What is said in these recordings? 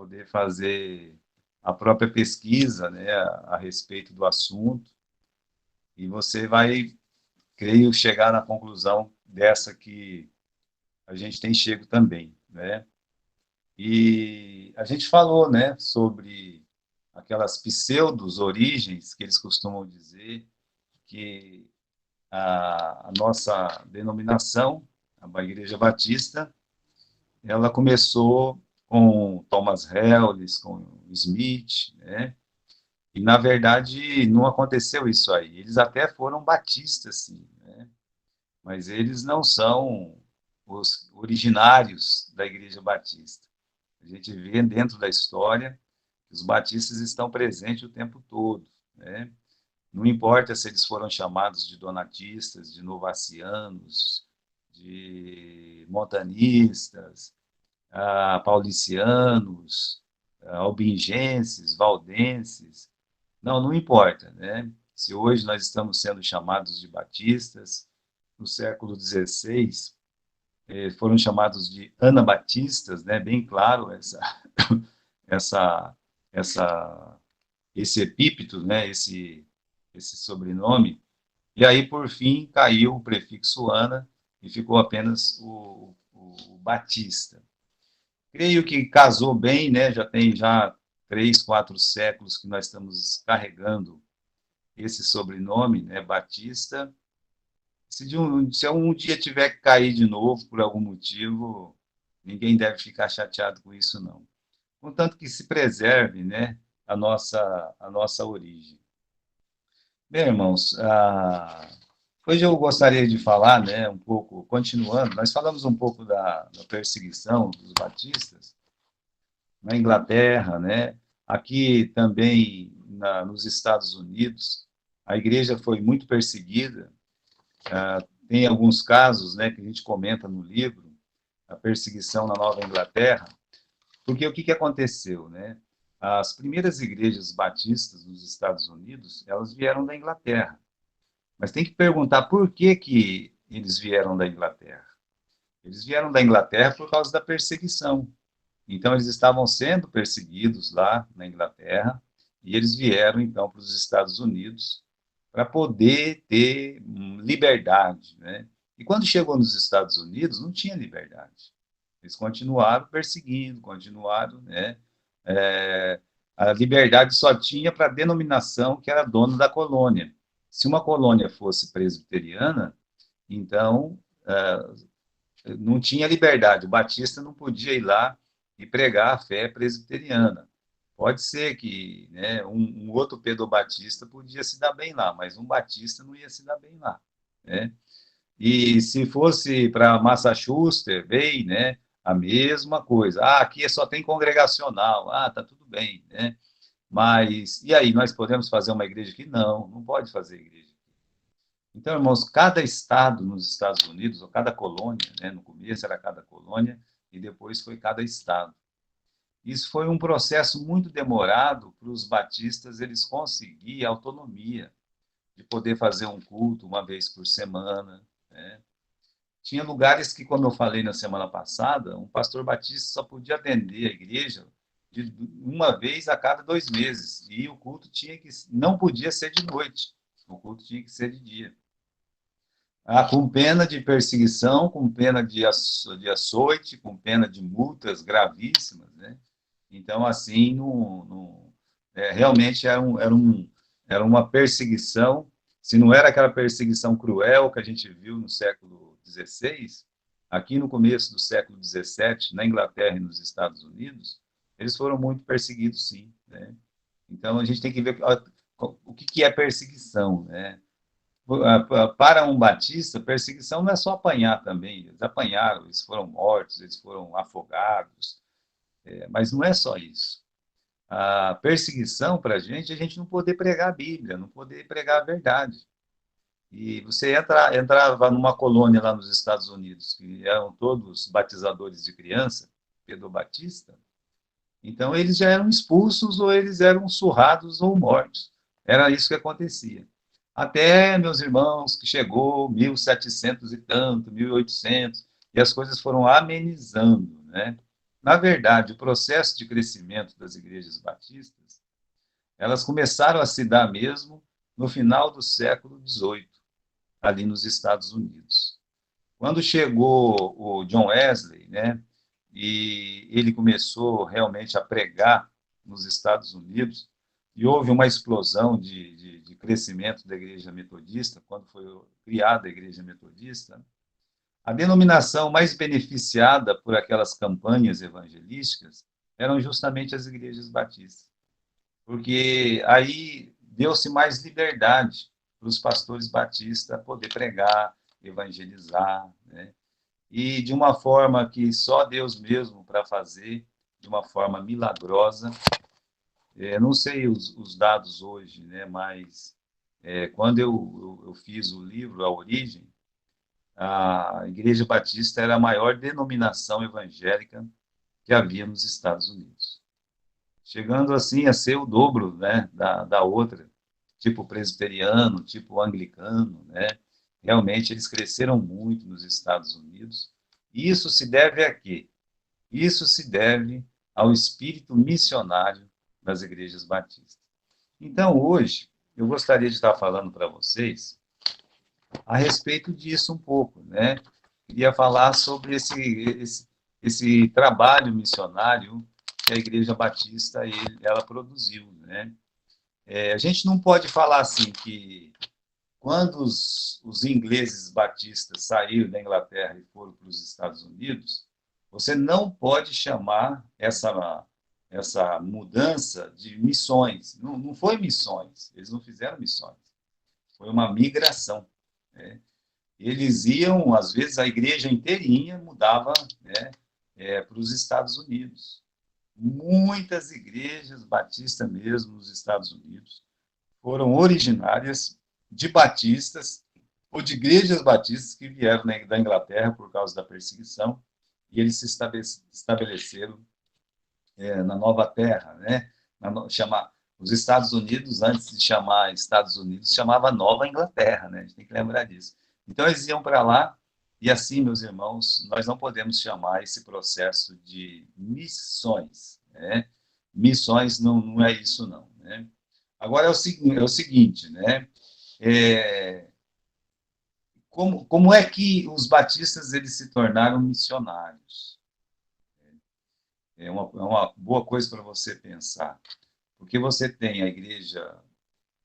poder fazer a própria pesquisa, né, a respeito do assunto, e você vai, creio, chegar na conclusão dessa que a gente tem chego também, né? E a gente falou, né, sobre aquelas pseudos origens que eles costumam dizer que a nossa denominação, a Igreja Batista, ela começou com Thomas Hellis, com Smith, né? E, na verdade, não aconteceu isso aí. Eles até foram batistas, sim, né? Mas eles não são os originários da Igreja Batista. A gente vê dentro da história que os batistas estão presentes o tempo todo, né? Não importa se eles foram chamados de donatistas, de novacianos, de montanistas, paulicianos, albingenses, valdenses. Não importa, né? Se hoje nós estamos sendo chamados de batistas, no século XVI foram chamados de anabatistas, né? Bem claro essa, essa, esse epípeto, né? Esse sobrenome. E aí, por fim, caiu o prefixo ana e ficou apenas o Batista. Creio que casou bem, né? Já tem 3, 4 séculos que nós estamos carregando esse sobrenome, né? Batista. Se um dia tiver que cair de novo por algum motivo, ninguém deve ficar chateado com isso, não. Contanto que se preserve, né? A nossa origem. Bem, irmãos, hoje eu gostaria de falar, né, um pouco, continuando, nós falamos um pouco da perseguição dos batistas na Inglaterra, né, aqui também nos Estados Unidos, a igreja foi muito perseguida, tem alguns casos, né, que a gente comenta no livro, a perseguição na Nova Inglaterra, porque o que aconteceu, né? As primeiras igrejas batistas nos Estados Unidos, elas vieram da Inglaterra. Mas tem que perguntar por que eles vieram da Inglaterra. Eles vieram da Inglaterra por causa da perseguição. Então, eles estavam sendo perseguidos lá na Inglaterra, e eles vieram, então, para os Estados Unidos para poder ter liberdade, né? E quando chegou nos Estados Unidos, não tinha liberdade. Eles continuaram perseguindo, continuaram, né? É, a liberdade só tinha para a denominação que era dona da colônia. Se uma colônia fosse presbiteriana, então não tinha liberdade. O batista não podia ir lá e pregar a fé presbiteriana. Pode ser que, né, um outro pedobatista podia se dar bem lá, mas um batista não ia se dar bem lá, né? E se fosse para Massachusetts, bem, né, a mesma coisa. Aqui só tem congregacional. Tá tudo bem, né? Mas e aí, nós podemos fazer uma igreja aqui? Não pode fazer igreja. Então, irmãos, cada estado nos Estados Unidos, ou cada colônia, né, no começo era cada colônia, e depois foi cada estado. Isso foi um processo muito demorado para os batistas eles conseguirem autonomia, de poder fazer um culto uma vez por semana, né? Tinha lugares que, como eu falei na semana passada, um pastor batista só podia atender a igreja de uma vez a cada 2 meses, e o culto não podia ser de noite, o culto tinha que ser de dia. Com pena de perseguição, com pena de açoite, com pena de multas gravíssimas, né? Então, assim, realmente era uma perseguição, se não era aquela perseguição cruel que a gente viu no século XVI, aqui no começo do século XVII, na Inglaterra e nos Estados Unidos, eles foram muito perseguidos, sim, né? Então, a gente tem que ver o que é perseguição, né? Para um batista, perseguição não é só apanhar também. Eles apanharam, eles foram mortos, eles foram afogados, mas não é só isso. A perseguição para a gente não poder pregar a Bíblia, não poder pregar a verdade. E você entrava numa colônia lá nos Estados Unidos, que eram todos batizadores de criança, pedobatista, então eles já eram expulsos ou eles eram surrados ou mortos. Era isso que acontecia. Até, meus irmãos, que chegou 1700 e tanto, 1800, e as coisas foram amenizando, né? na verdade, o processo de crescimento das igrejas batistas, elas começaram a se dar mesmo no final do século XVIII, ali nos Estados Unidos. Quando chegou o John Wesley, né, e ele começou realmente a pregar nos Estados Unidos, e houve uma explosão de crescimento da Igreja Metodista, quando foi criada a Igreja Metodista, a denominação mais beneficiada por aquelas campanhas evangelísticas eram justamente as igrejas batistas, porque aí deu-se mais liberdade para os pastores batistas poder pregar, evangelizar, né? E de uma forma que só Deus mesmo para fazer, de uma forma milagrosa. Não sei os dados hoje, né? Mas quando eu fiz o livro A Origem, a Igreja Batista era a maior denominação evangélica que havia nos Estados Unidos, chegando assim a ser o dobro, né, da outra, tipo presbiteriano, tipo anglicano, né? Realmente eles cresceram muito nos Estados Unidos. E isso se deve a quê? Isso se deve ao espírito missionário das igrejas batistas. Então, hoje, eu gostaria de estar falando para vocês a respeito disso um pouco, né? Queria falar sobre esse trabalho missionário que a Igreja Batista ela produziu, né? A gente não pode falar assim que quando os ingleses batistas saíram da Inglaterra e foram para os Estados Unidos, você não pode chamar essa mudança de missões. Não, não foi missões, eles não fizeram missões, foi uma migração, né? Eles iam, às vezes, a igreja inteirinha mudava, né, para os Estados Unidos. Muitas igrejas batistas mesmo nos Estados Unidos foram originárias de batistas ou de igrejas batistas que vieram da Inglaterra por causa da perseguição e eles se estabeleceram na Nova Terra, né? Os Estados Unidos, antes de chamar Estados Unidos, chamava Nova Inglaterra, né? A gente tem que lembrar disso. Então, eles iam para lá, e assim, meus irmãos, nós não podemos chamar esse processo de missões, né? Missões não é isso, não, né? Agora, é o seguinte, né? É, como é que os batistas eles se tornaram missionários? É uma boa coisa para você pensar, porque você tem a igreja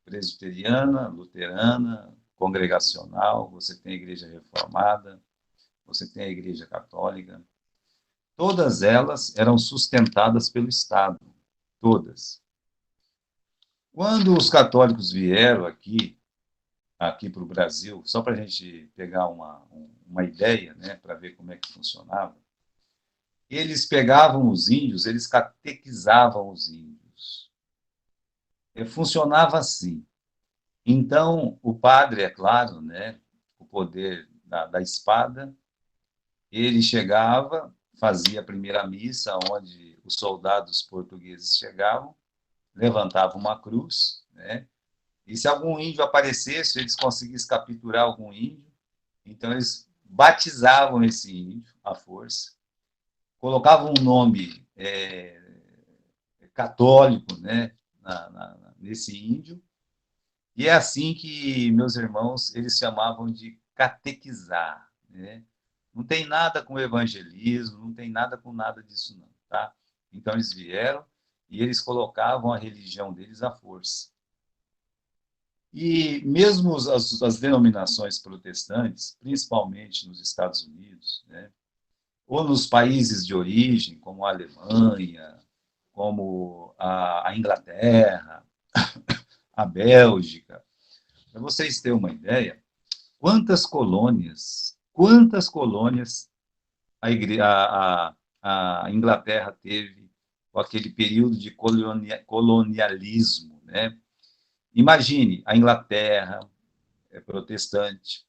presbiteriana, luterana, congregacional, você tem a igreja reformada, você tem a igreja católica. Todas elas eram sustentadas pelo Estado, todas. Quando os católicos vieram aqui para o Brasil, só para a gente pegar uma ideia, né, para ver como é que funcionava, eles pegavam os índios, eles catequizavam os índios. Funcionava assim. Então, o padre, é claro, né, o poder da espada, ele chegava, fazia a primeira missa, onde os soldados portugueses chegavam, levantavam uma cruz, né, e se algum índio aparecesse, eles conseguissem capturar algum índio, então eles batizavam esse índio à força, colocavam um nome católico, né, nesse índio, e é assim que, meus irmãos, eles chamavam de catequizar, né? Não tem nada com evangelismo, não tem nada com nada disso, não, tá? Então, eles vieram e eles colocavam a religião deles à força. E mesmo as denominações protestantes, principalmente nos Estados Unidos, né, ou nos países de origem, como a Alemanha, como a Inglaterra, a Bélgica, para vocês terem uma ideia, quantas colônias a Inglaterra teve com aquele período de colonialismo, né? Imagine, a Inglaterra é protestante,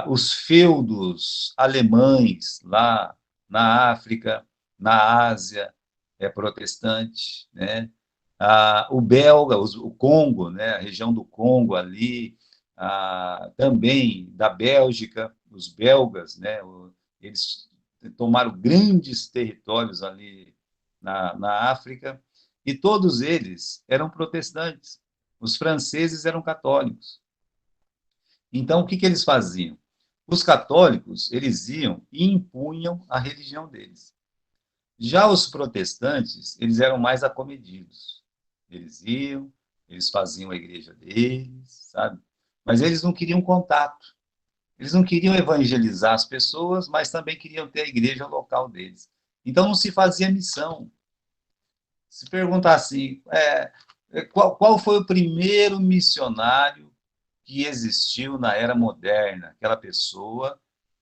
os feudos alemães lá na África, na Ásia, é protestante, né? O belga, o Congo, né? A região do Congo ali, também da Bélgica, os belgas, né? Eles tomaram grandes territórios ali na África, e todos eles eram protestantes. Os franceses eram católicos. Então, o que eles faziam? Os católicos, eles iam e impunham a religião deles. Já os protestantes, eles eram mais acomedidos. Eles iam, eles faziam a igreja deles, sabe? Mas eles não queriam contato. Eles não queriam evangelizar as pessoas, mas também queriam ter a igreja local deles. Então não se fazia missão. Se perguntar assim, qual foi o primeiro missionário que existiu na era moderna? Aquela pessoa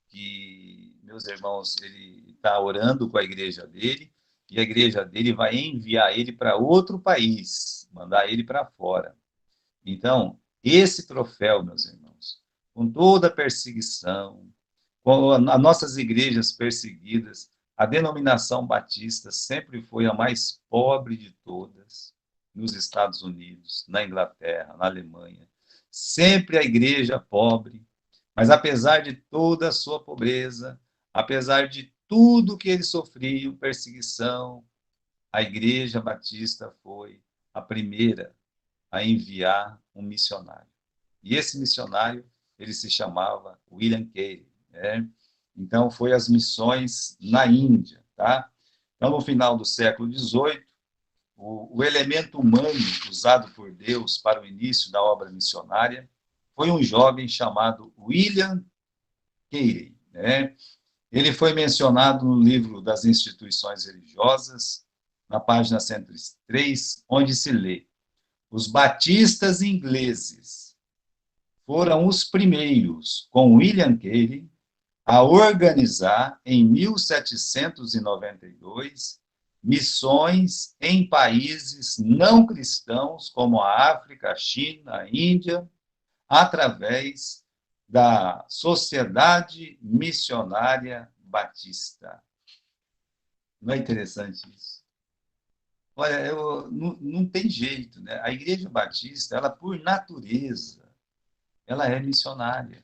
que, meus irmãos, ele está orando com a igreja dele, e a igreja dele vai enviar ele para outro país, mandar ele para fora. Então, esse troféu, meus irmãos, com toda a perseguição, com as nossas igrejas perseguidas, a denominação batista sempre foi a mais pobre de todas, nos Estados Unidos, na Inglaterra, na Alemanha. Sempre a igreja pobre, mas apesar de toda a sua pobreza, apesar de tudo que eles sofriam, perseguição, a igreja batista foi a primeira a enviar um missionário. E esse missionário, ele se chamava William Carey, né? Então, foi as missões na Índia, tá? Então, no final do século XVIII, o elemento humano usado por Deus para o início da obra missionária foi um jovem chamado William Carey, né? Ele foi mencionado no livro das instituições religiosas, na página 103, onde se lê: os batistas ingleses foram os primeiros, com William Carey, a organizar, em 1792, missões em países não cristãos, como a África, a China, a Índia, através da Sociedade Missionária Batista. Não é interessante isso? Olha, não tem jeito, né? A Igreja Batista, ela, por natureza, ela é missionária.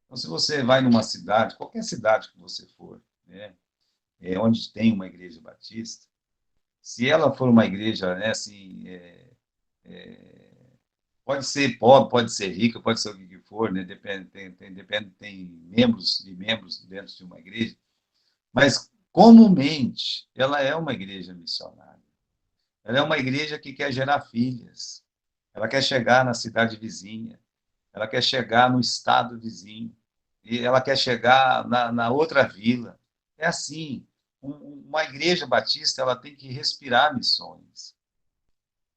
Então, se você vai numa cidade, qualquer cidade que você for, né, onde tem uma igreja batista, se ela for uma igreja, né, assim, pode ser pobre, pode ser rica, pode ser o que for, né, tem membros e membros dentro de uma igreja, mas comumente ela é uma igreja missionária. Ela é uma igreja que quer gerar filhas, ela quer chegar na cidade vizinha, ela quer chegar no estado vizinho, e ela quer chegar na outra vila. É assim, uma igreja batista ela tem que respirar missões.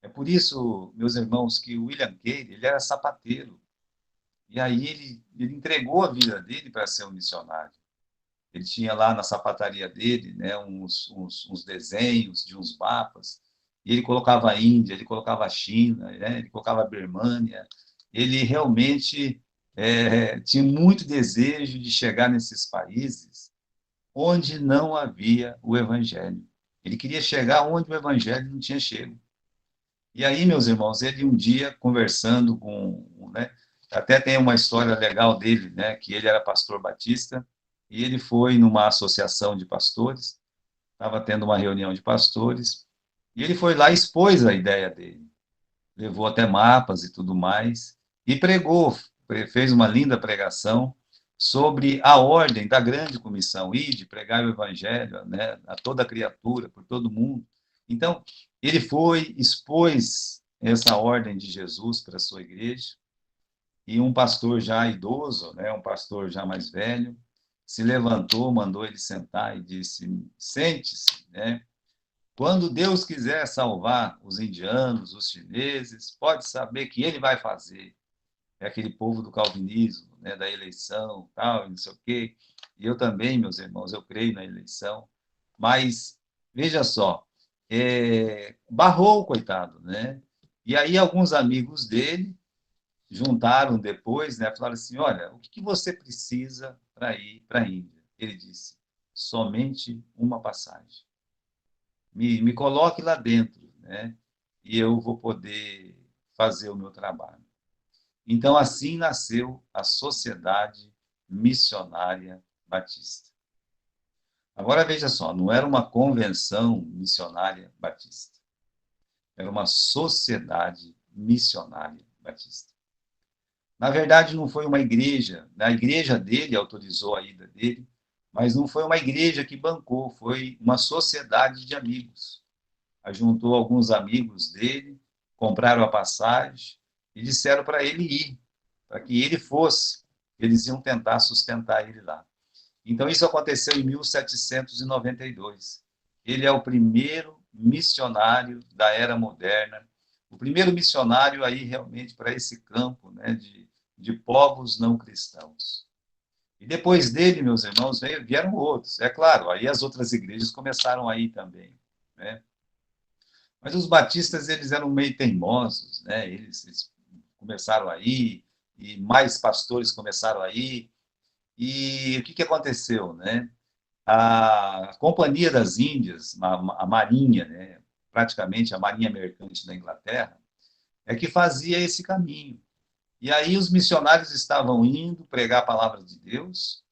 É por isso, meus irmãos, que o William Carey, ele era sapateiro. E aí ele entregou a vida dele para ser um missionário. Ele tinha lá na sapataria dele, né, uns desenhos de uns mapas, e ele colocava a Índia, ele colocava a China, né, ele colocava a Birmânia. Ele realmente tinha muito desejo de chegar nesses países onde não havia o evangelho. Ele queria chegar onde o evangelho não tinha chego. E aí, meus irmãos, ele um dia conversando né, até tem uma história legal dele, né, que ele era pastor batista, e ele foi numa associação de pastores, estava tendo uma reunião de pastores, e ele foi lá e expôs a ideia dele. Levou até mapas e tudo mais, e pregou, fez uma linda pregação sobre a ordem da grande comissão, ide, pregar o evangelho, né, a toda criatura, por todo mundo. Então, ele foi, expôs essa ordem de Jesus para a sua igreja, e um pastor já idoso, né, um pastor já mais velho, se levantou, mandou ele sentar e disse: sente-se, né? Quando Deus quiser salvar os indianos, os chineses, pode saber que ele vai fazer. É aquele povo do calvinismo, né, da eleição, tal, não sei o quê. E eu também, meus irmãos, eu creio na eleição. Mas, veja só, barrou o coitado, né? E aí alguns amigos dele juntaram depois, né, falaram assim, olha, o que você precisa para ir para a Índia? Ele disse, somente uma passagem. Me coloque lá dentro, né? E eu vou poder fazer o meu trabalho. Então, assim nasceu a Sociedade Missionária Batista. Agora, veja só, não era uma convenção missionária batista, era uma sociedade missionária batista. Na verdade, não foi uma igreja, a igreja dele autorizou a ida dele, mas não foi uma igreja que bancou, foi uma sociedade de amigos. Ajuntou alguns amigos dele, compraram a passagem e disseram para ele ir, para que ele fosse. Eles iam tentar sustentar ele lá. Então, isso aconteceu em 1792. Ele é o primeiro missionário da era moderna, o primeiro missionário aí realmente para esse campo, né, de povos não cristãos. E depois dele, meus irmãos, vieram outros. É claro, aí as outras igrejas começaram aí também, né? Mas os batistas, eles eram meio teimosos, né? Eles começaram aí, e mais pastores começaram aí. E o que, que aconteceu, né? A Companhia das Índias, a Marinha, né? Praticamente a Marinha Mercante da Inglaterra, é que fazia esse caminho. E aí os missionários estavam indo pregar a palavra de Deus,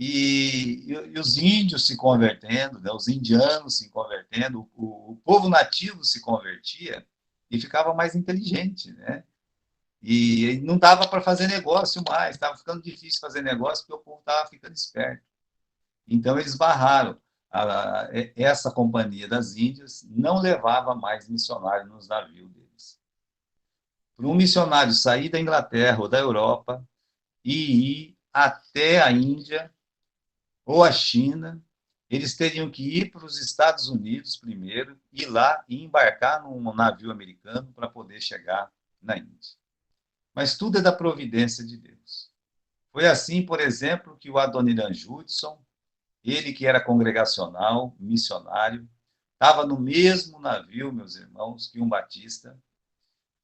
e os índios se convertendo, né, os indianos se convertendo, o povo nativo se convertia e ficava mais inteligente, né? E não dava para fazer negócio mais, estava ficando difícil fazer negócio porque o povo estava ficando esperto. Então eles barraram. Essa companhia das Índias não levava mais missionário nos navios deles. Para um missionário sair da Inglaterra ou da Europa e ir até a Índia, ou a China, eles teriam que ir para os Estados Unidos primeiro, ir lá e embarcar num navio americano para poder chegar na Índia. Mas tudo é da providência de Deus. Foi assim, por exemplo, que o Adoniran Judson, ele que era congregacional, missionário, estava no mesmo navio, meus irmãos, que um batista,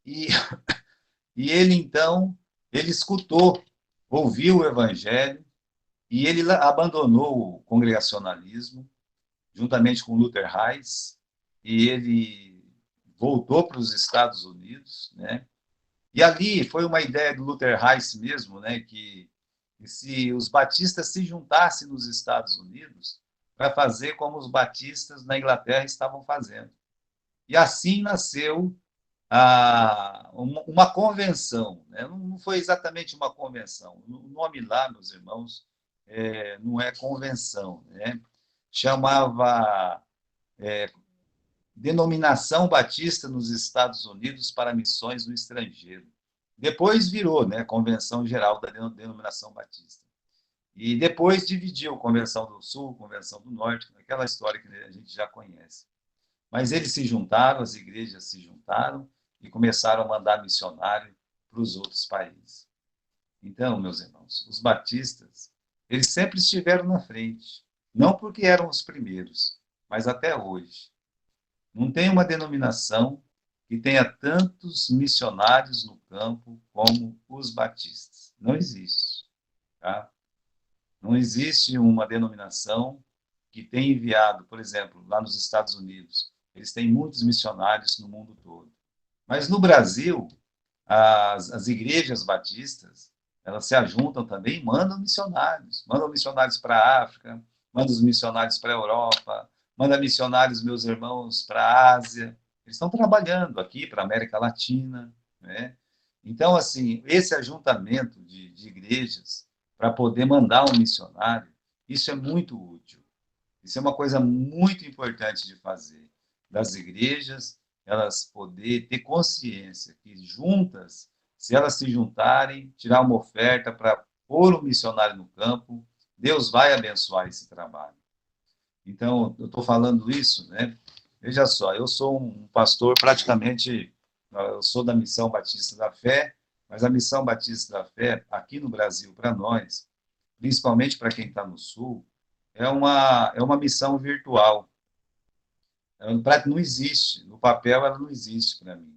e, e ele então, ele escutou, ouviu o evangelho, e ele abandonou o congregacionalismo, juntamente com Luther Reis, e ele voltou para os Estados Unidos, né? E ali foi uma ideia do Luther Reis mesmo, né? Que se os batistas se juntassem nos Estados Unidos para fazer como os batistas na Inglaterra estavam fazendo. E assim nasceu uma convenção, né? Não foi exatamente uma convenção. O nome lá, meus irmãos, não é convenção, né? Chamava Denominação Batista nos Estados Unidos para Missões no Estrangeiro. Depois virou, né, Convenção Geral da Denominação Batista. E depois dividiu Convenção do Sul, Convenção do Norte, aquela história que a gente já conhece. Mas eles se juntaram, as igrejas se juntaram e começaram a mandar missionário para os outros países. Então, meus irmãos, os batistas, eles sempre estiveram na frente, não porque eram os primeiros, mas até hoje. Não tem uma denominação que tenha tantos missionários no campo como os batistas. Não existe. Tá? Não existe uma denominação que tenha enviado, por exemplo, lá nos Estados Unidos, eles têm muitos missionários no mundo todo. Mas no Brasil, as igrejas batistas, elas se ajuntam também e mandam missionários para a África, mandam os missionários para a Europa, mandam missionários, meus irmãos, para a Ásia. Eles estão trabalhando aqui para a América Latina, né? Então, assim, esse ajuntamento de igrejas para poder mandar um missionário, isso é muito útil. Isso é uma coisa muito importante de fazer, das igrejas, elas poder ter consciência que juntas, se elas se juntarem, tirar uma oferta para pôr um missionário no campo, Deus vai abençoar esse trabalho. Então, eu estou falando isso, né? Veja só, eu sou um pastor praticamente, eu sou da Missão Batista da Fé, mas a Missão Batista da Fé, aqui no Brasil, para nós, principalmente para quem está no Sul, é uma missão virtual. Não existe, no papel ela não existe para mim.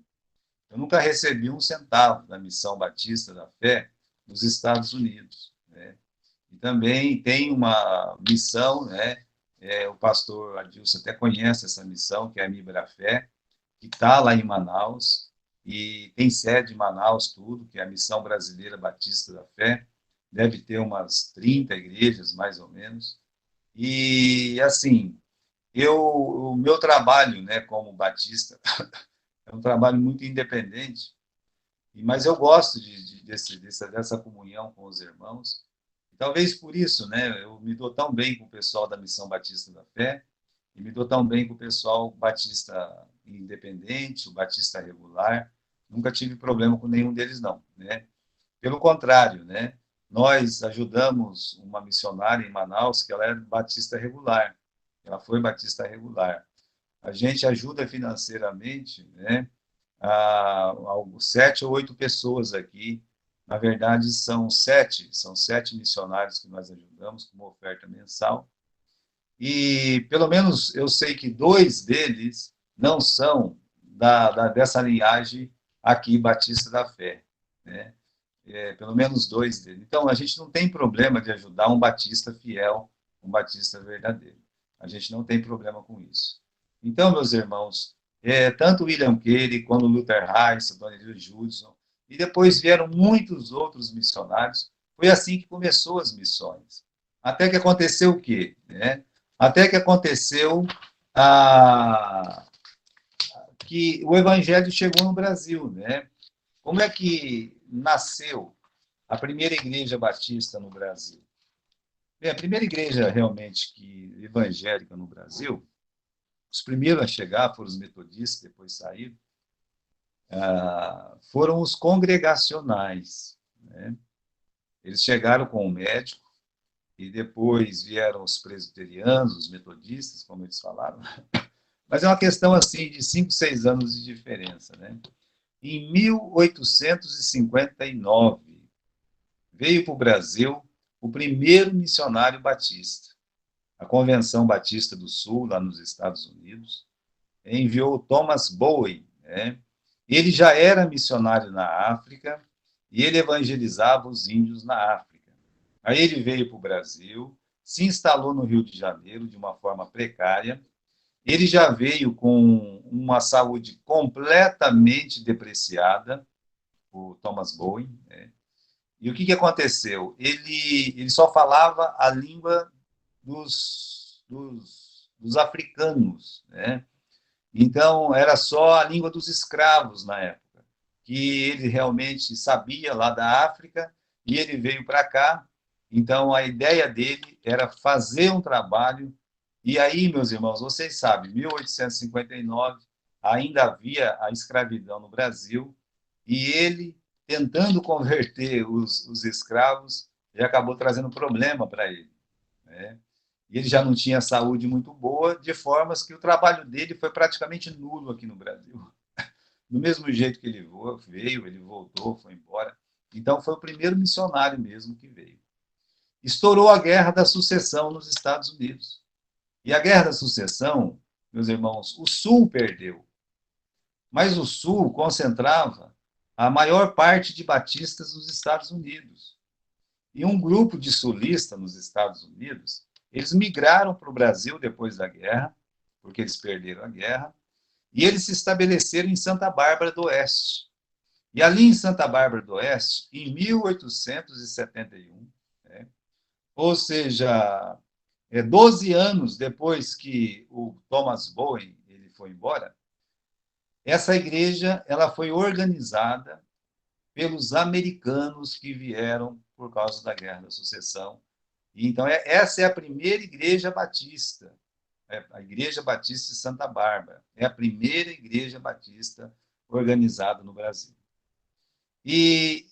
Eu nunca recebi um centavo da Missão Batista da Fé nos Estados Unidos, né? E também tem uma missão, né? O pastor Adilson até conhece essa missão, que é a Mibrafé, que está lá em Manaus, e tem sede em Manaus, tudo, que é a Missão Brasileira Batista da Fé, deve ter umas 30 igrejas, mais ou menos, E, assim, o meu trabalho, né, como batista, é um trabalho muito independente, mas eu gosto dessa comunhão com os irmãos. E talvez por isso, né, eu me dou tão bem com o pessoal da Missão Batista da Fé, e me dou tão bem com o pessoal batista independente, o batista regular. Nunca tive problema com nenhum deles, não, né? Pelo contrário, né? Nós ajudamos uma missionária em Manaus que ela é batista regular. Ela foi batista regular. A gente ajuda financeiramente, né? A 7 ou 8 pessoas aqui. Na verdade, são sete missionários que nós ajudamos com uma oferta mensal. E pelo menos eu sei que 2 deles não são dessa linhagem aqui, Batista da Fé, né? Pelo menos 2 deles. Então, a gente não tem problema de ajudar um batista fiel, um batista verdadeiro. A gente não tem problema com isso. Então, meus irmãos, tanto William Carey quanto Luther Rice, Donald Judson, e depois vieram muitos outros missionários. Foi assim que começou as missões. Até que aconteceu o quê? Né? Até que aconteceu a, que o evangelho chegou no Brasil, né? Como é que nasceu a primeira igreja batista no Brasil? Bem, a primeira igreja realmente evangélica no Brasil, os primeiros a chegar foram os metodistas, depois saíram, foram os congregacionais, né? Eles chegaram com o médico e depois vieram os presbiterianos, os metodistas, como eles falaram. Mas é uma questão assim de 5, 6 anos de diferença, né? Em 1859, veio para o Brasil o primeiro missionário batista. A Convenção Batista do Sul, lá nos Estados Unidos, enviou Thomas Bowie, né? Ele já era missionário na África e ele evangelizava os índios na África. Aí ele veio para o Brasil, se instalou no Rio de Janeiro de uma forma precária. Ele já veio com uma saúde completamente depreciada, o Thomas Bowie, né? E o que aconteceu? Ele só falava a língua dos africanos, né? Então, era só a língua dos escravos na época, que ele realmente sabia lá da África, e ele veio para cá. Então, a ideia dele era fazer um trabalho. E aí, meus irmãos, vocês sabem, 1859, ainda havia a escravidão no Brasil, e ele, tentando converter os escravos, já acabou trazendo problema para ele, né? E ele já não tinha saúde muito boa, de formas que o trabalho dele foi praticamente nulo aqui no Brasil. Do mesmo jeito que ele veio, ele voltou, foi embora. Então, foi o primeiro missionário mesmo que veio. Estourou a Guerra da Sucessão nos Estados Unidos. E a Guerra da Sucessão, meus irmãos, o Sul perdeu. Mas o Sul concentrava a maior parte de batistas nos Estados Unidos. E um grupo de sulistas nos Estados Unidos, eles migraram para o Brasil depois da guerra, porque eles perderam a guerra, e eles se estabeleceram em Santa Bárbara do Oeste. E ali em Santa Bárbara do Oeste, em 1871, né, ou seja, 12 anos depois que o Thomas Bowie ele foi embora, essa igreja ela foi organizada pelos americanos que vieram por causa da Guerra da Sucessão. Então, essa é a primeira igreja batista, a Igreja Batista de Santa Bárbara. É a primeira igreja batista organizada no Brasil. E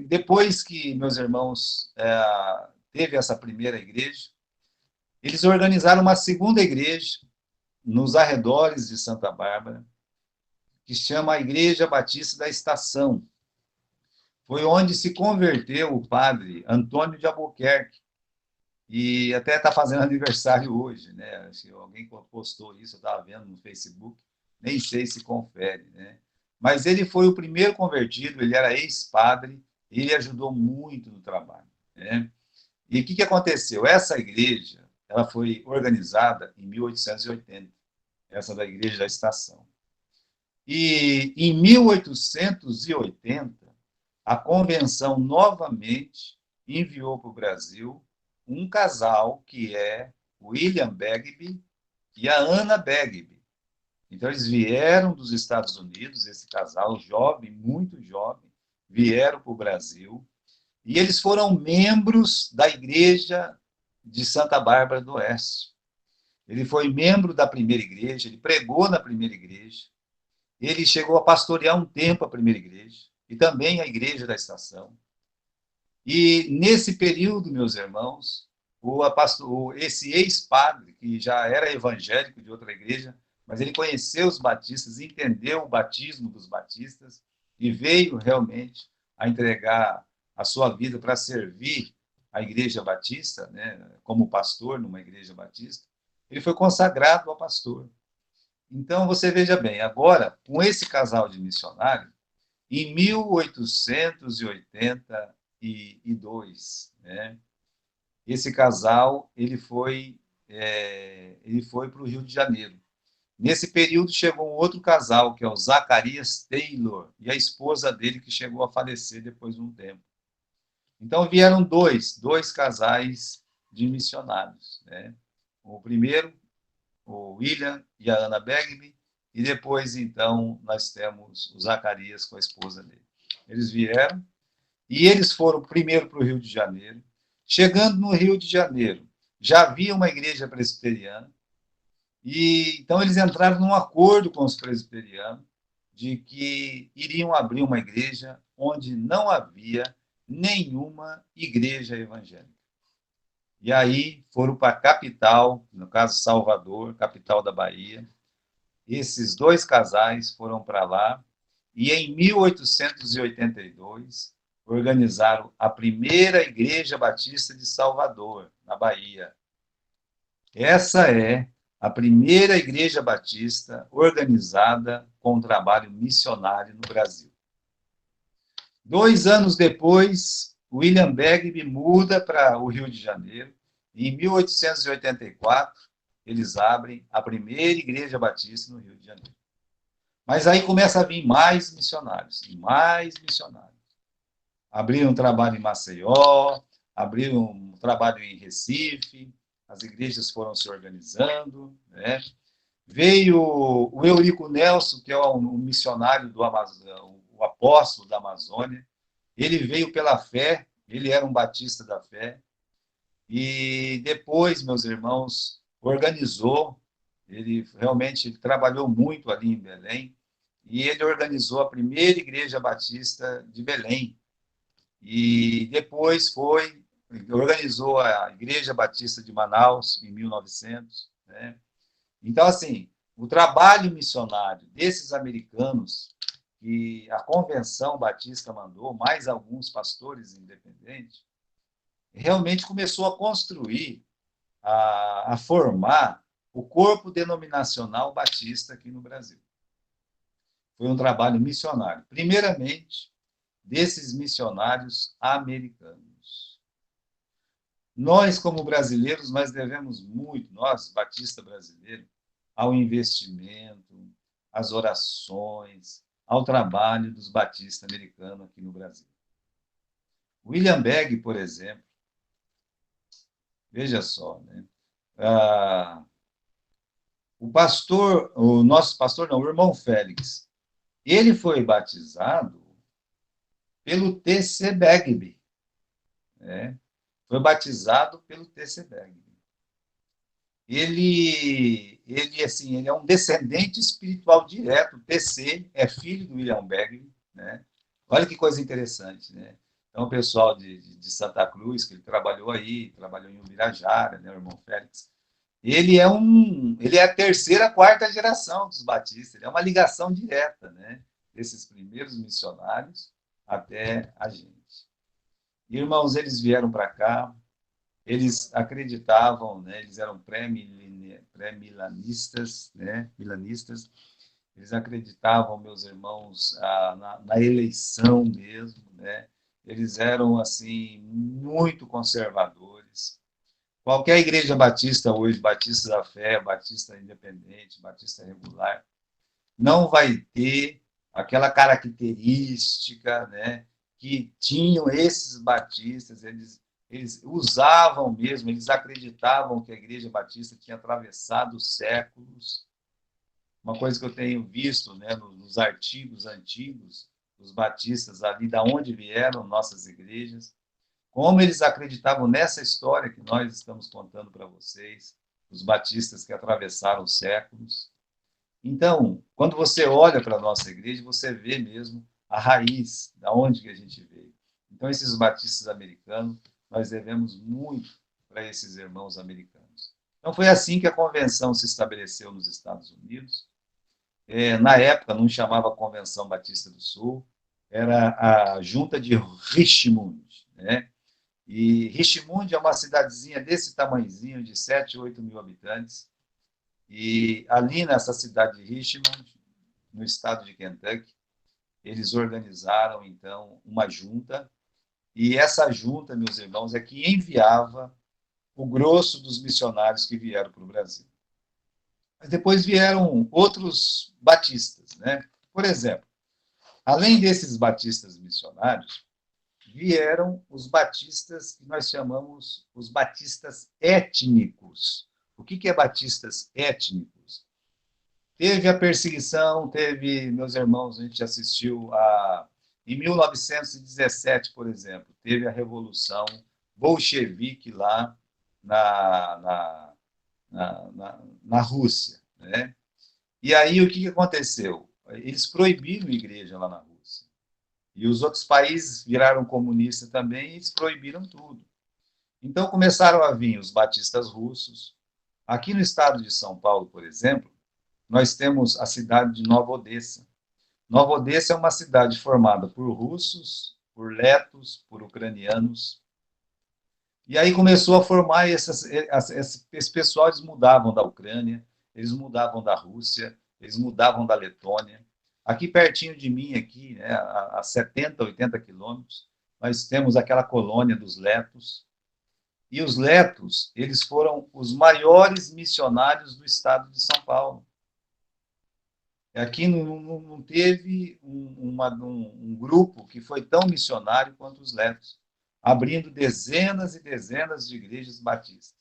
depois que meus irmãos teve essa primeira igreja, eles organizaram uma segunda igreja nos arredores de Santa Bárbara, que chama a Igreja Batista da Estação. Foi onde se converteu o padre Antônio de Albuquerque, e até está fazendo aniversário hoje, né? Se alguém postou isso, eu estava vendo no Facebook, nem sei se confere, né? Mas ele foi o primeiro convertido, ele era ex-padre, ele ajudou muito no trabalho, né? E o que aconteceu? Essa igreja, ela foi organizada em 1880, essa da Igreja da Estação. E em 1880, a convenção novamente enviou para o Brasil um casal que é o William Begbie e a Anna Begbie. Então, eles vieram dos Estados Unidos, esse casal jovem, muito jovem, vieram para o Brasil, e eles foram membros da Igreja de Santa Bárbara do Oeste. Ele foi membro da primeira igreja, ele pregou na primeira igreja, ele chegou a pastorear um tempo a primeira igreja, e também a igreja da estação. E nesse período, meus irmãos, esse ex-padre, que já era evangélico de outra igreja, mas ele conheceu os batistas, entendeu o batismo dos batistas e veio realmente a entregar a sua vida para servir a igreja batista, né, como pastor numa igreja batista. Ele foi consagrado a pastor. Então, você veja bem, agora, com esse casal de missionários, em 1882, né, esse casal ele foi para o Rio de Janeiro. Nesse período chegou um outro casal, que é o Zacarias Taylor, e a esposa dele, que chegou a falecer depois de um tempo. Então vieram dois casais de missionários, né? O primeiro, o William e a Anna Begbie, e depois, então, nós temos o Zacarias com a esposa dele. Eles vieram, e eles foram primeiro para o Rio de Janeiro. Chegando no Rio de Janeiro, já havia uma igreja presbiteriana, e então eles entraram num acordo com os presbiterianos de que iriam abrir uma igreja onde não havia nenhuma igreja evangélica. E aí foram para a capital, no caso Salvador, capital da Bahia. Esses dois casais foram para lá e em 1882 organizaram a primeira Igreja Batista de Salvador, na Bahia. Essa é a primeira Igreja Batista organizada com um trabalho missionário no Brasil. 2 anos depois, William Begbie muda para o Rio de Janeiro e em 1884 eles abrem a primeira Igreja Batista no Rio de Janeiro. Mas aí começa a vir mais missionários, e mais missionários. Abriram um trabalho em Maceió, abriram um trabalho em Recife, as igrejas foram se organizando, né? Veio o Eurico Nelson, que é um missionário do Amazonas, o apóstolo da Amazônia. Ele veio pela fé, ele era um batista da fé, e depois, meus irmãos, organizou, ele realmente trabalhou muito ali em Belém, e ele organizou a primeira igreja batista de Belém, e depois organizou a Igreja Batista de Manaus, em 1900, né? Então, assim, o trabalho missionário desses americanos, que a Convenção Batista mandou, mais alguns pastores independentes, realmente começou a construir, a formar o corpo denominacional batista aqui no Brasil. Foi um trabalho missionário. Primeiramente, desses missionários americanos. Nós, como brasileiros, nós devemos muito, nós, batista brasileiro, ao investimento, às orações, ao trabalho dos batistas americanos aqui no Brasil. William Begg, por exemplo, veja só, né? O nosso pastor, não, o irmão Félix, ele foi batizado pelo T.C. Begbie, né? Foi batizado pelo T.C. Begbie. Assim, ele é um descendente espiritual direto. O TC é filho do William Begbie, né? Olha que coisa interessante, né? Então, o pessoal de Santa Cruz, que ele trabalhou aí, trabalhou em Ubirajara, né, o irmão Félix, ele é a terceira, quarta geração dos batistas, ele é uma ligação direta, né, desses primeiros missionários até a gente. Irmãos, eles vieram para cá, eles acreditavam, né, eles eram pré-milanistas, né, milanistas, eles acreditavam, meus irmãos, na eleição mesmo, né, eles eram, assim, muito conservadores. Qualquer igreja batista hoje, batista da fé, batista independente, batista regular, não vai ter aquela característica, né, que tinham esses batistas. Eles eles usavam mesmo, eles acreditavam que a Igreja Batista tinha atravessado séculos. Uma coisa que eu tenho visto, né, nos artigos antigos dos batistas ali, da onde vieram nossas igrejas, como eles acreditavam nessa história que nós estamos contando para vocês, os batistas que atravessaram séculos. Então, quando você olha para a nossa igreja, você vê mesmo a raiz, da onde que a gente veio. Então, esses batistas americanos, nós devemos muito para esses irmãos americanos. Então, foi assim que a convenção se estabeleceu nos Estados Unidos. Na época, não chamava Convenção Batista do Sul, era a Junta de Richmond, né? E Richmond é uma cidadezinha desse tamanhozinho, de 7, 8 mil habitantes. E ali nessa cidade de Richmond, no estado de Kentucky, eles organizaram, então, uma junta. E essa junta, meus irmãos, é que enviava o grosso dos missionários que vieram para o Brasil. Mas depois vieram outros batistas, né? Por exemplo, além desses batistas missionários, vieram os batistas que nós chamamos os batistas étnicos. O que é batistas étnicos? Teve a perseguição, teve, meus irmãos, a gente assistiu em 1917, por exemplo, teve a Revolução Bolchevique lá na, na, na Rússia, né? E aí o que aconteceu? Eles proibiram a igreja lá na Rússia. E os outros países viraram comunistas também e eles proibiram tudo. Então começaram a vir os batistas russos. Aqui no estado de São Paulo, por exemplo, nós temos a cidade de Nova Odessa. Nova Odessa é uma cidade formada por russos, por letos, por ucranianos. E aí começou a formar esse pessoal, eles mudavam da Ucrânia, eles mudavam da Rússia, eles mudavam da Letônia. Aqui pertinho de mim, aqui, né, a 70, 80 quilômetros, nós temos aquela colônia dos letos. E os letos, eles foram os maiores missionários do estado de São Paulo. Aqui não teve um grupo que foi tão missionário quanto os letos, abrindo dezenas e dezenas de igrejas batistas.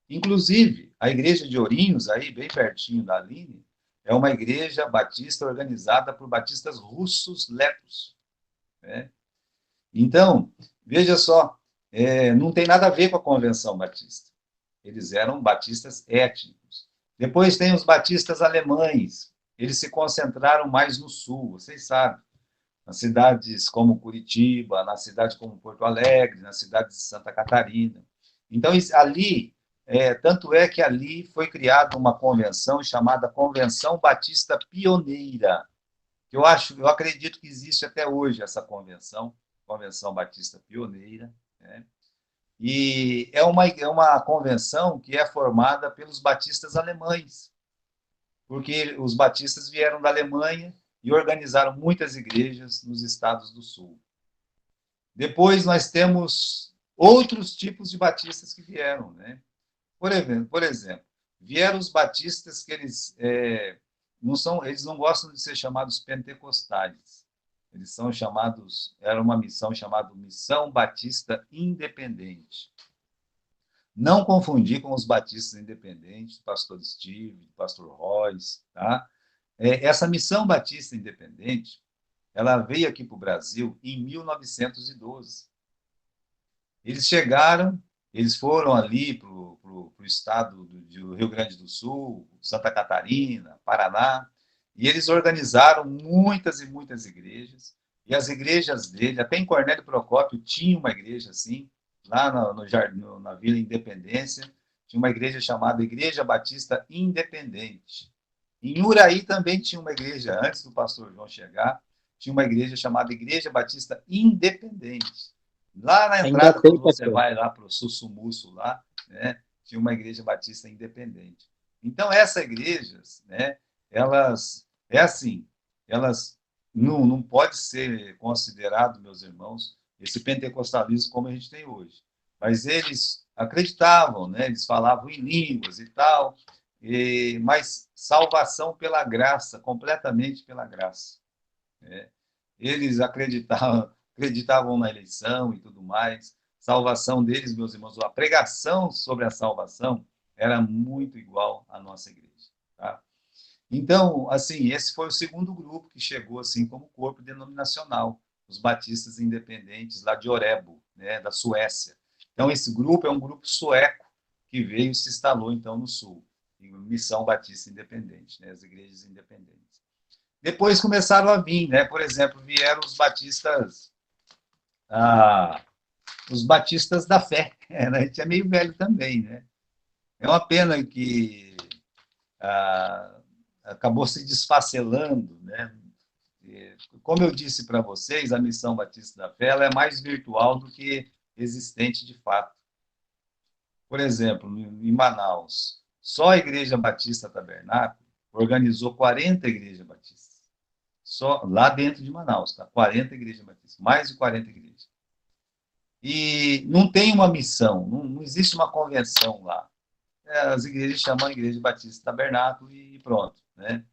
Inclusive, a igreja de Ourinhos, aí bem pertinho da Aline, é uma igreja batista organizada por batistas russos letos, né? Então, veja só, não tem nada a ver com a Convenção Batista. Eles eram batistas étnicos. Depois tem os batistas alemães. Eles se concentraram mais no sul, vocês sabem, nas cidades como Curitiba, na cidade como Porto Alegre, na cidade de Santa Catarina. Então, ali, tanto é que ali foi criada uma convenção chamada Convenção Batista Pioneira. Eu acredito que existe até hoje essa convenção, Convenção Batista Pioneira, né? E é uma convenção que é formada pelos batistas alemães, porque os batistas vieram da Alemanha e organizaram muitas igrejas nos estados do sul. Depois nós temos outros tipos de batistas que vieram, né? Por exemplo, vieram os batistas que eles eles não gostam de ser chamados pentecostais. Eles são chamados, era uma missão chamada Missão Batista Independente. Não confundir com os batistas independentes, do pastor Steve, do pastor Royce, tá? Essa Missão Batista Independente, ela veio aqui para o Brasil em 1912. Eles chegaram, eles foram ali para o estado do Rio Grande do Sul, Santa Catarina, Paraná, e eles organizaram muitas e muitas igrejas, e as igrejas dele, até em Cornélio Procópio tinha uma igreja assim, lá na Vila Independência, tinha uma igreja chamada Igreja Batista Independente. Em Uraí também tinha uma igreja, antes do pastor João chegar, tinha uma igreja chamada Igreja Batista Independente. Lá na Ainda entrada, tem, quando você pastor. vai lá para o Sussumuço, lá, né, tinha uma igreja batista independente. Então, essas igrejas, né, elas, assim, elas não pode ser considerado, meus irmãos, esse pentecostalismo como a gente tem hoje. Mas eles acreditavam, né, eles falavam em línguas e tal, mas salvação pela graça, completamente pela graça, né? Eles acreditavam na eleição e tudo mais, salvação deles, meus irmãos, a pregação sobre a salvação era muito igual à nossa igreja. Tá? Então, assim, esse foi o segundo grupo que chegou assim como corpo denominacional, os batistas independentes lá de Orebo, né, da Suécia. Então, esse grupo é um grupo sueco que veio e se instalou, então, no Sul, em Missão Batista Independente, né, as igrejas independentes. Depois começaram a vir, né, por exemplo, vieram ah, os batistas da fé. A gente é meio velho também, né? É uma pena que acabou se desfacelando, né? Como eu disse para vocês, a Missão Batista da Fé ela é mais virtual do que existente de fato. Por exemplo, em Manaus, só a Igreja Batista Tabernáculo organizou 40 igrejas batistas. Só lá dentro de Manaus, tá? 40 igrejas batistas, mais de 40 igrejas. E não tem uma missão, não existe uma convenção lá. As igrejas chamam a Igreja Batista Tabernáculo e pronto, né?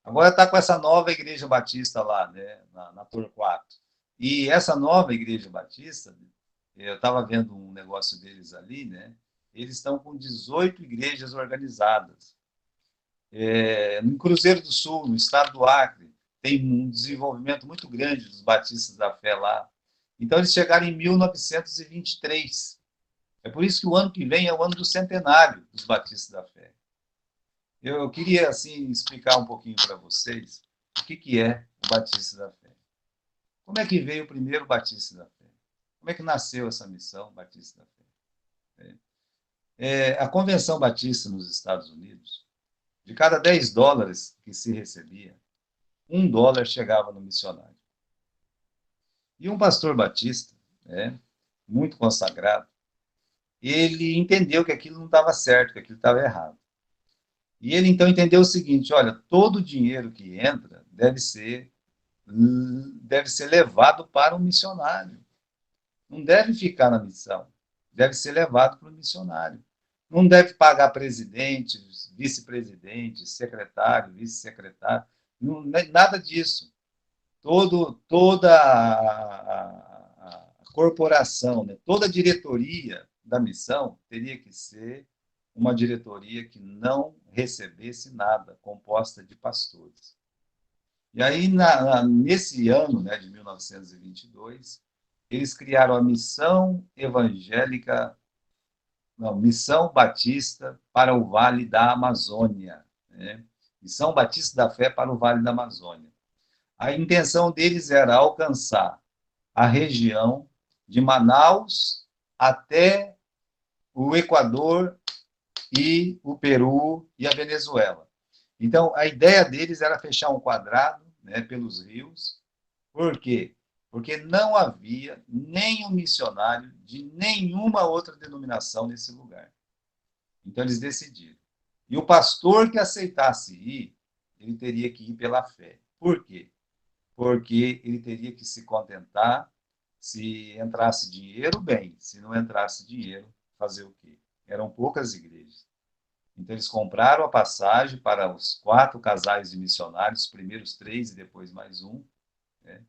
Agora está com essa nova Igreja Batista lá, né, na Torquato. E essa nova Igreja Batista, eu estava vendo um negócio deles ali, né? Eles estão com 18 igrejas organizadas. No Cruzeiro do Sul, no estado do Acre, tem um desenvolvimento muito grande dos batistas da fé lá. Então, eles chegaram em 1923. É por isso que o ano que vem é o ano do centenário dos batistas da fé. Eu queria, assim, explicar um pouquinho para vocês o que é o Batista da Fé. Como é que veio o primeiro Batista da Fé? Como é que nasceu essa missão Batista da Fé? A Convenção Batista nos Estados Unidos, de cada 10 dólares que se recebia, $1 chegava no missionário. E um pastor batista, né, muito consagrado, ele entendeu que aquilo não estava certo, que aquilo estava errado. E ele então entendeu o seguinte: olha, todo o dinheiro que entra deve ser levado para o missionário. Não deve ficar na missão, deve ser levado para o missionário. Não deve pagar presidente, vice-presidente, secretário, vice-secretário, nada disso. Toda a corporação, né, toda a diretoria da missão teria que ser uma diretoria que não recebesse nada, composta de pastores. E aí, nesse ano, né, de 1922, eles criaram a Missão Evangélica, não, Missão Batista para o Vale da Amazônia, né? Missão Batista da Fé para o Vale da Amazônia. A intenção deles era alcançar a região de Manaus até o Equador e o Peru e a Venezuela. Então, a ideia deles era fechar um quadrado, né, pelos rios. Por quê? Porque não havia nenhum missionário de nenhuma outra denominação nesse lugar. Então, eles decidiram. E o pastor que aceitasse ir, ele teria que ir pela fé. Por quê? Porque ele teria que se contentar, se entrasse dinheiro, bem. Se não entrasse dinheiro, fazer o quê? Eram poucas igrejas. Então, eles compraram a passagem para os 4 casais de missionários, os primeiros 3 e depois mais um. Né?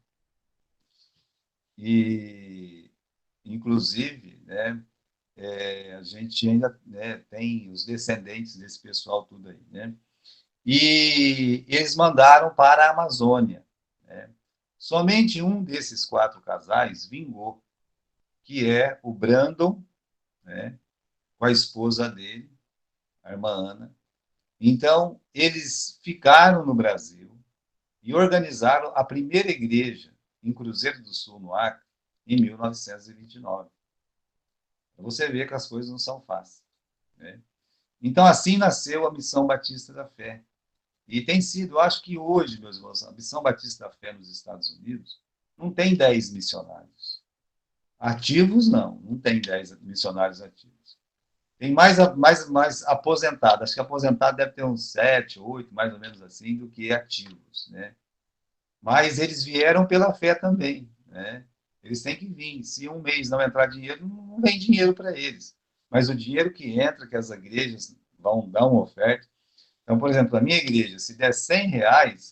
E, inclusive, né, a gente ainda, né, tem os descendentes desse pessoal tudo aí. Né? E eles mandaram para a Amazônia. Né? Somente um desses 4 casais vingou, que é o Brandon, né, com a esposa dele, a irmã Ana. Então, eles ficaram no Brasil e organizaram a primeira igreja em Cruzeiro do Sul, no Acre, em 1929. Você vê que as coisas não são fáceis. Né? Então, assim nasceu a Missão Batista da Fé. E tem sido, eu acho que hoje, meus irmãos, a Missão Batista da Fé nos Estados Unidos não tem 10 missionários. Ativos, não tem 10 missionários ativos. Tem mais aposentados. Acho que aposentado deve ter uns 7, 8, mais ou menos assim, do que ativos. Né? Mas eles vieram pela fé também. Né? Eles têm que vir. Se um mês não entrar dinheiro, não vem dinheiro para eles. Mas o dinheiro que entra, que as igrejas vão dar uma oferta. Então, por exemplo, a minha igreja, se der R$ 100,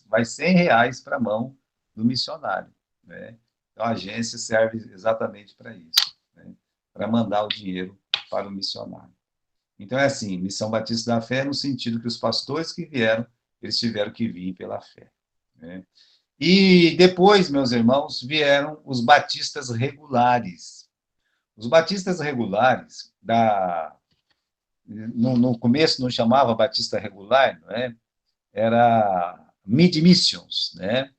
vai R$ 100 para a mão do missionário. Né? Então, a agência serve exatamente para isso. Né? para mandar o dinheiro para o missionário. Então, é assim, Missão Batista da Fé, no sentido que os pastores que vieram, eles tiveram que vir pela fé. Né? E depois, meus irmãos, vieram os batistas regulares. Os batistas regulares, no começo não chamava batista regular, não é? Era mid-missions, né?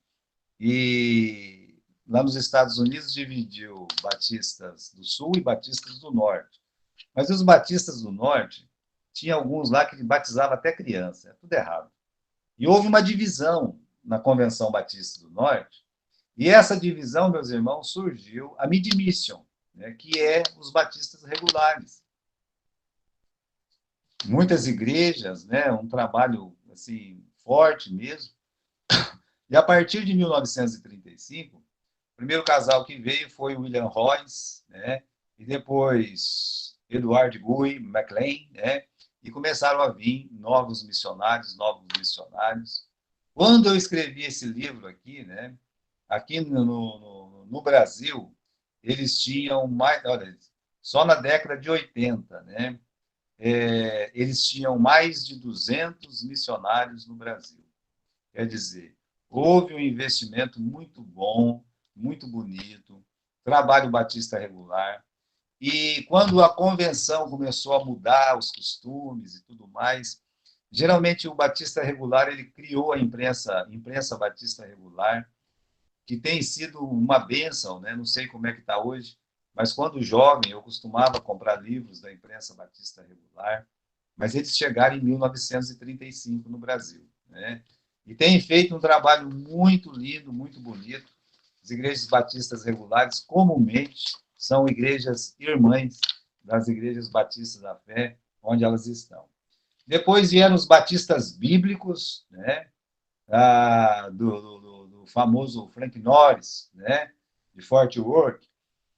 E lá nos Estados Unidos dividiu batistas do sul e batistas do norte. Mas os batistas do norte, tinha alguns lá que batizavam até criança, é tudo errado. E houve uma divisão na Convenção Batista do Norte, e essa divisão, meus irmãos, surgiu a Mid-Mission, né, que é os batistas regulares. Muitas igrejas, né, um trabalho assim forte mesmo. E a partir de 1935, o primeiro casal que veio foi William Royce, né, e depois Edward Guy McLean, né, e começaram a vir novos missionários. Quando eu escrevi esse livro aqui, né, aqui no Brasil, eles tinham mais, olha, só na década de 80, né, eles tinham mais de 200 missionários no Brasil. Quer dizer, houve um investimento muito bom, muito bonito, trabalho batista regular. E quando a convenção começou a mudar os costumes e tudo mais, geralmente o batista regular ele criou a imprensa batista regular, que tem sido uma bênção, né? Não sei como é que está hoje, mas quando jovem eu costumava comprar livros da imprensa batista regular, mas eles chegaram em 1935 no Brasil, né? E tem feito um trabalho muito lindo, muito bonito. As igrejas batistas regulares, comumente, são igrejas irmãs das igrejas batistas da fé, onde elas estão. Depois vieram os batistas bíblicos, né? Do famoso Frank Norris, né? De Fort Worth.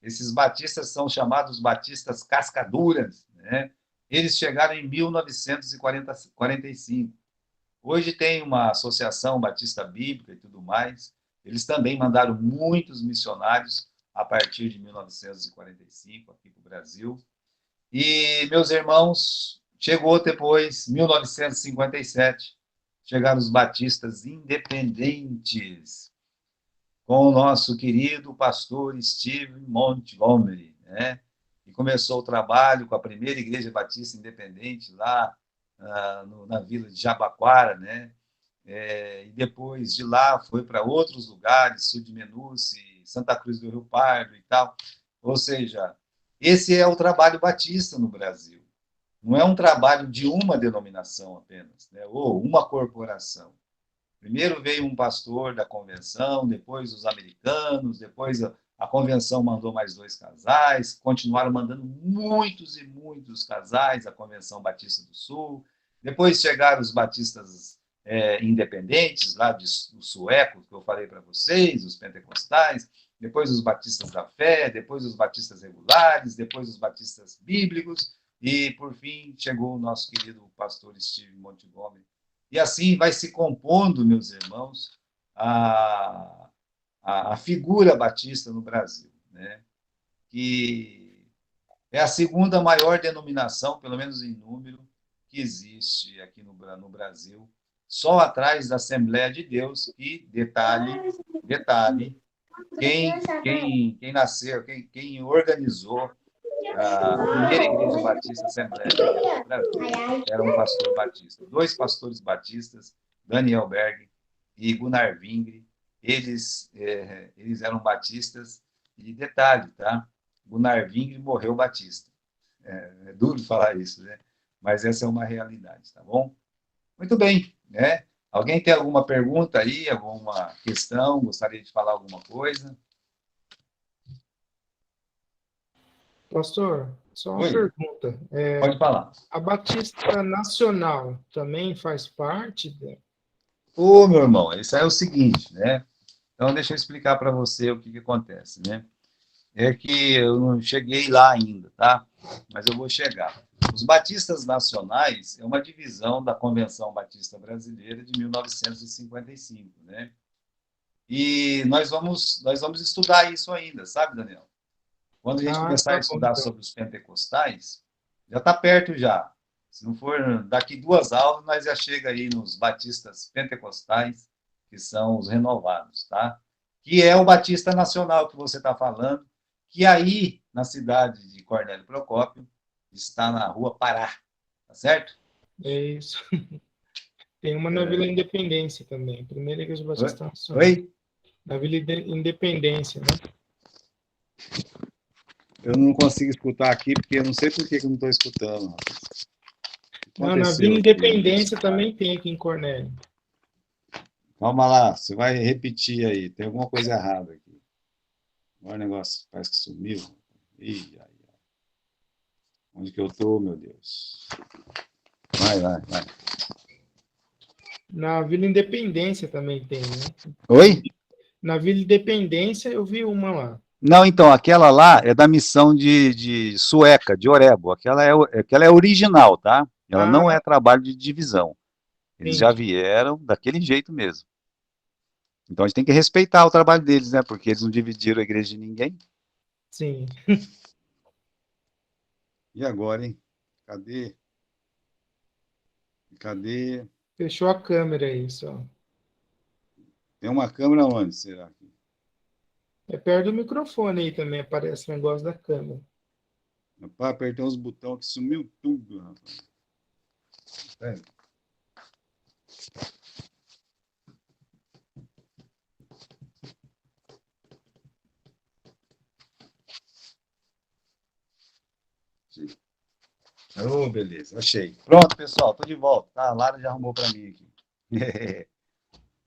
Esses batistas são chamados batistas cascaduras, né? Eles chegaram em 1945. Hoje tem uma associação batista bíblica e tudo mais. Eles também mandaram muitos missionários a partir de 1945 aqui para o Brasil. E, meus irmãos, chegou depois, 1957, chegaram os batistas independentes, com o nosso querido pastor Steve Montgomery, né? E começou o trabalho com a primeira igreja batista independente lá na vila de Jabaquara, né? E depois de lá foi para outros lugares, Sul de Menuce, Santa Cruz do Rio Pardo e tal. Ou seja, esse é o trabalho batista no Brasil. Não é um trabalho de uma denominação apenas, né? Ou uma corporação. Primeiro veio um pastor da convenção, depois os americanos, depois a convenção mandou mais 2 casais, continuaram mandando muitos e muitos casais, a Convenção Batista do Sul. Depois chegaram os batistas independentes, lá dos suecos, que eu falei para vocês, os pentecostais, depois os batistas da fé, depois os batistas regulares, depois os batistas bíblicos, e, por fim, chegou o nosso querido pastor Steve Montgomery. E assim vai se compondo, meus irmãos, a figura batista no Brasil, né? Que é a segunda maior denominação, pelo menos em número, que existe aqui no Brasil, só atrás da Assembleia de Deus. E, detalhe, quem nasceu, quem organizou a primeira igreja batista Assembleia de Deus no Brasil era um pastor batista. 2 pastores batistas, Daniel Berg e Gunnar Vingre, eles eram batistas. E detalhe, tá? Gunnar Vingre morreu batista. É duro falar isso, né? Mas essa é uma realidade, tá bom? Muito bem, né? Alguém tem alguma pergunta aí, alguma questão, gostaria de falar alguma coisa? Pastor, só uma Oi, pergunta. pode falar. A Batista Nacional também faz parte? Ô, meu irmão, isso é o seguinte, né? Então, deixa eu explicar para você o que acontece, né? É que eu não cheguei lá ainda, tá? Mas eu vou chegar. Os Batistas Nacionais é uma divisão da Convenção Batista Brasileira de 1955, né? E nós vamos estudar isso ainda, sabe, Daniel? Quando a gente Ah, começar tá a bom, estudar então. sobre os pentecostais, já está perto já. Se não for daqui 2 aulas, nós já chega aí nos batistas pentecostais, que são os renovados, tá? Que é o Batista Nacional que você está falando, que aí, na cidade de Cornélio Procópio, está na Rua Pará, tá certo? É isso. Tem uma na Vila Independência também, Primeira Igreja Oi? Batista Nacional. Oi? Na Vila Independência, né? Eu não consigo escutar aqui, porque eu não sei por que eu não estou escutando. O que Não, na aconteceu Vila aqui? Independência também tem aqui em Cornélio. Calma lá, você vai repetir aí. Tem alguma coisa errada aqui. Agora o negócio parece que sumiu. Ih, ai, ai. Onde que eu tô, meu Deus? Vai. Na Vila Independência também tem, né? Oi? Na Vila Independência eu vi uma lá. Não, então, aquela lá é da missão de Sueca, de Orebo. Aquela é original, tá? Ela Ah, não é trabalho de divisão. Eles já entendi. vieram daquele jeito mesmo. Então a gente tem que respeitar o trabalho deles, né? Porque eles não dividiram a igreja de ninguém. Sim. E agora, hein? Cadê? Cadê? Fechou a câmera aí, só. Tem uma câmera onde, será? É perto do microfone aí também, aparece o negócio da câmera. Rapaz, apertei uns botões que sumiu tudo, rapaz. Pera. Oh, beleza, achei. Pronto, pessoal, tô de volta. Tá, a Lara já arrumou para mim aqui.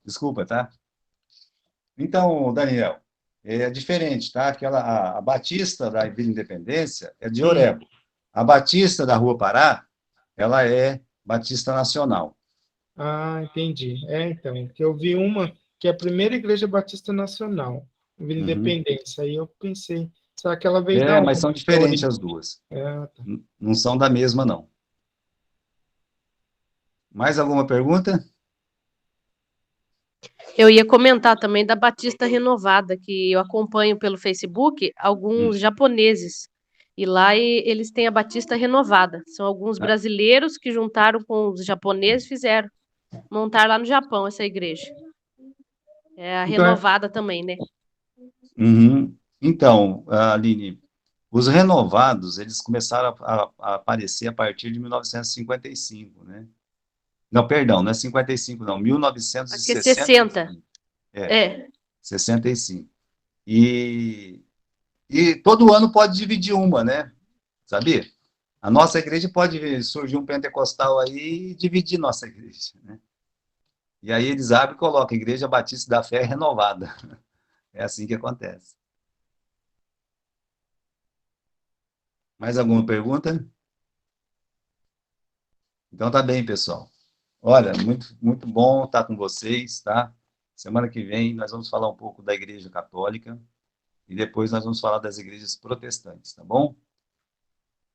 Desculpa, tá? Então, Daniel, é diferente, tá? A Batista da Vila Independência é de Sim. Orebo. A Batista da Rua Pará, ela é Batista Nacional. Ah, entendi. É, então, que eu vi uma que é a Primeira Igreja Batista Nacional, Vila Uhum. Independência. Aí eu pensei, será que ela veio da É, mas onde? são Da diferentes origem? as duas. Tá. Não são da mesma, não. Mais alguma pergunta? Eu ia comentar também da Batista Renovada, que eu acompanho pelo Facebook Hum. alguns japoneses. E lá eles têm a Batista Renovada. São alguns Ah, brasileiros que juntaram com os japoneses e fizeram montar lá no Japão essa igreja. É a então, Renovada também, né? uhum. Então, Aline, os renovados, eles começaram a aparecer a partir de 1955, né? Não, perdão, não é 55, não, Acho que é 60. 1965. É, É. 65. E todo ano pode dividir uma, né? Sabia? A nossa igreja pode surgir um pentecostal aí e dividir nossa igreja, né? E aí eles abrem e colocam Igreja Batista da Fé Renovada. É assim que acontece. Mais alguma pergunta? Então tá bem, pessoal. Olha, muito bom estar com vocês, tá? Semana que vem nós vamos falar um pouco da Igreja Católica e depois nós vamos falar das igrejas protestantes, tá bom?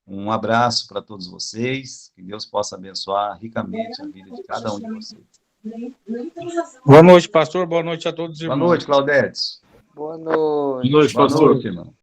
Um abraço para todos vocês, que Deus possa abençoar ricamente a vida de cada um de vocês. Boa noite, pastor. Boa noite a todos os Boa irmãos. noite, Claudete. Boa noite. Boa noite, Boa pastor. noite, irmão.